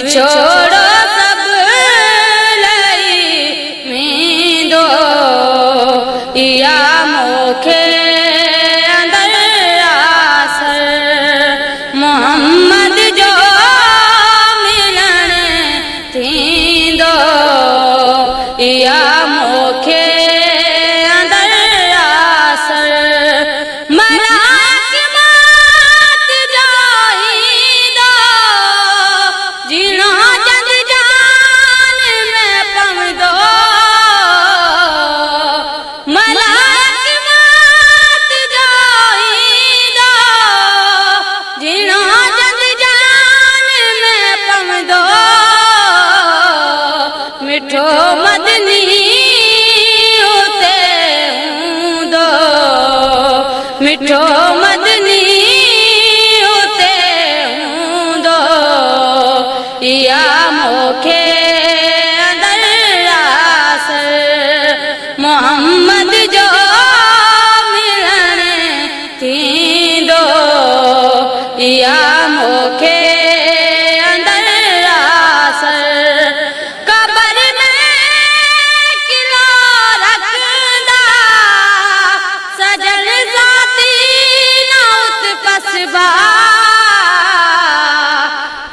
विछोड़ो सब लई वेंदो इया मोखे अंदर आसर मोहम्मद जो मिलन थींदो इया मोखे अंदर आसर मलाक मात जाईंदो जिनो जंग जान में पवंदो मलाक मात जाईंदो जिनो जंग जान में पवंदो मिठो मदनी उते हूंदो मिठो मदनी उते हूंदो इया मोखे अंदर आसर मोहम्मद जो मिलन थींदो इया मोखे अंदर आसर कबर में किलो रखंदा सजल ज़ाती नौत कसबा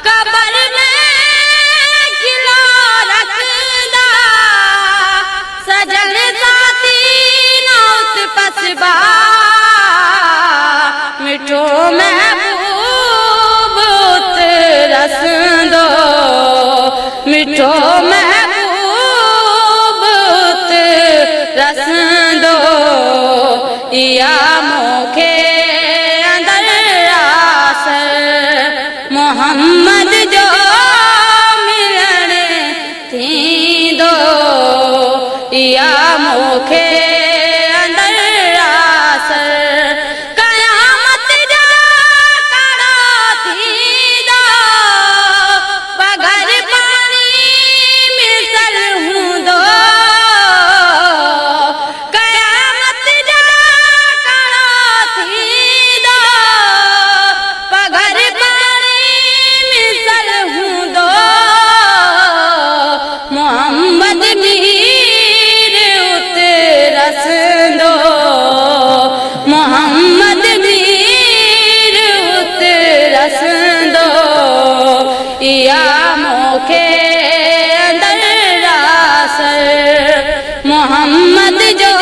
कबर में किलो रखंदा सजल ज़ाती नौत कसबा मिठो महबूब रसंदो मिठो महबूब रसंदो इया मोखे अंदर आसर मोहम्मद जो मिलन थींदो इया मोखे अंदर आसर क़यामत जो कड़ो थींदो बग़ैर पानी मिसल हूंदो क़यामत जो कड़ो थींदो बग़ैर पानी मिसल हूंदो मोहम्मद मीर उते रसंदो मोहम्मद मीर उते रसंदो इया मोखे अंदर आसर मोहम्मद जो